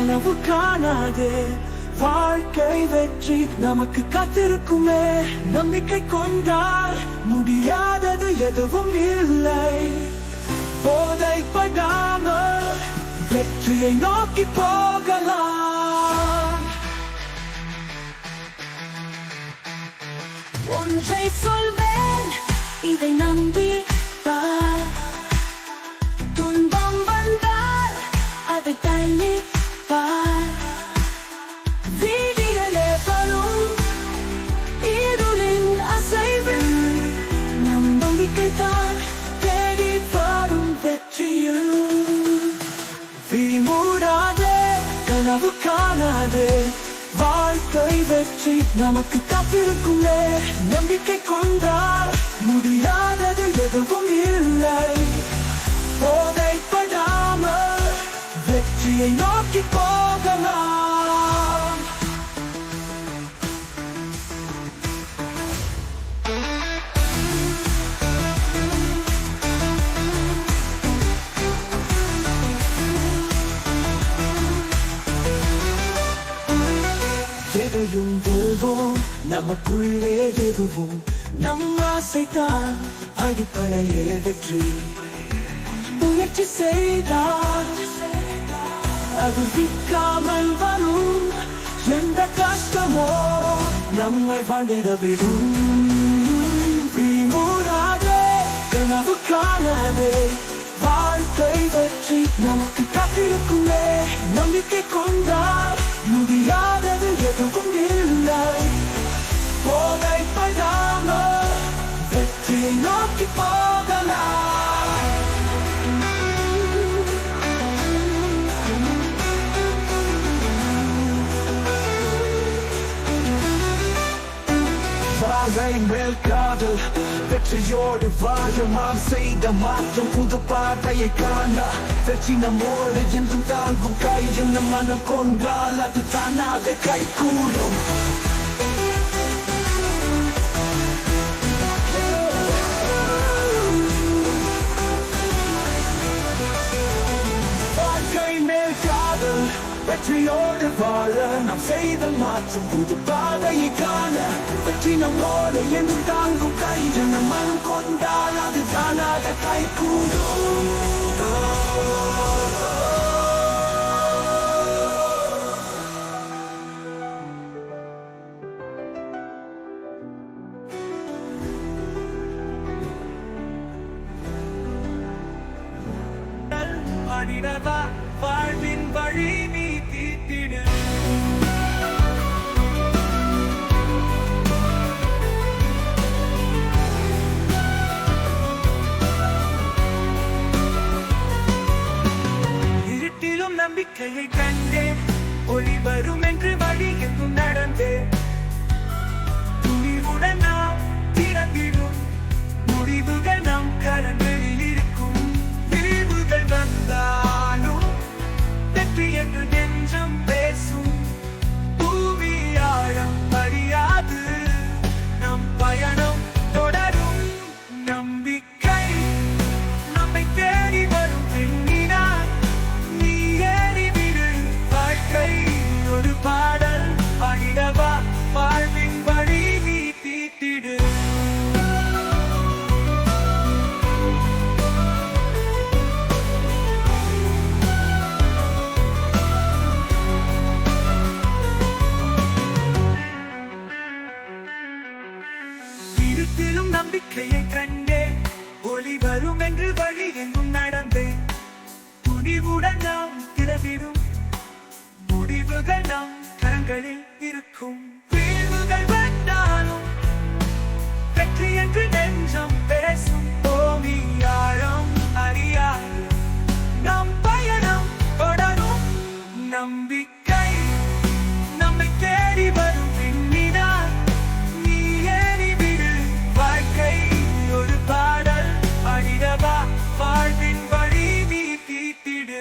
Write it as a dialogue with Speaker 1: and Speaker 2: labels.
Speaker 1: கனவு காணாதே வாழ்க்கை வெற்றி நமக்கு காத்திருக்குமே நம்பிக்கை கொண்டால் முடியாதது எதுவும் இல்லை போதைப்படாமல் வெற்றியை நோக்கி போகலாம் ஒன்றை சொல்வேன் இதை நம்பி பார் துன்பம் வந்தால் அதை தள்ளி பார் வீதிகளே வரும் இருளின் அசைவில் நம் நம்பிக்கை தான் தேடி வரும் வெற்றியில் விழிமூடாதே கனவு காணாதே வாழ்க்கை வெற்றி நமக்கு காத்திருக்குமே நம்பிக்கை கொண்டால் முடியாதது எதுவும் இல்லை போதைப்படாமல் வெற்றியை நோக்கி போகலாம் எதையும் வெல்வோம் நமக்குள்ளே எதுவும் நம் ஆசைதான் அடிப்படையே வெற்றி முயற்சி செய்தால் அது விற்காமல் வரும் எந்த கஷ்டமோ நம்மை வாழ்ந்திடவிடும் விழிமூடாதே கனவு காணாதே வாழ்க்கை வெற்றி நமக்கு காத்திருக்குமே நம்பிக்கை கொண்டால் முடியாதது எதுவும் இல்லை போதைப்படாமல் வெற்றியை நோக்கி போகலாம் பாதை மேல் காதல் வெற்றியோடு வாழ நாம் செய்த மாற்றம் புது பாதையை காண வெற்றி நம்மோடு என்றும் தாங்கும் கையில் நம் மனம் கொண்டால் அது தானாக கை கூடும் வாழ்க்கை மேல் காதல் வெற்றியோடு வாழ நாம் செய்த மாற்றம் புது பாதையை காண வெற்றி நம்மோடு என்று தாங்கும் கையில் நம் மனம் கொண்டால் அது தானாக கை கூடும் வாழ்வின் வழி நீ தீட்டிடு இருட்டிலும் நம்பிக்கையை கண்டேன் ஒளி வரும் என்று வழி எங்கும் நடந்தேன் துணிவுடன் நாம் திறந்திடும் முடிவுகள் நம் கரங்களில் இருக்கும் விரிவுகள் வந்தாலும் வெற்றி என்று நெஞ்சம் பேசும் பூமி ஆழம் அறியாது நம் பயணம் தொடரும் நம்பிக்கை நம்மை தேடி வரும் எண்ணினார் நீ ஏறிவிடு வாழ்க்கை ஒரு பாடல் பாடிடவா வாழ்வின் வழி நீ தீட்டிடு நம்பிக்கையை கண்டேன் ஒளி வரும் என்று வழி எங்கும் நடந்தேன் துணிவுடன் நாம் திறவிடும் முடிவுகள் நம் கரங்களில் இருக்கும் வீழ்வுகள் வந்தாலும் வெற்றி என்று நெஞ்சம் பேசும் பூமி ஆழம் அறியாது நம் பயணம் தொடரும் நம்பிக்கை நம்மை தேடி வரும் விண்ணினார் நீ ஏறிவிடு வாழ்க்கை ஒரு பாடல் பாடிடவா வாழ்வின் வழி நீ தீட்டிடு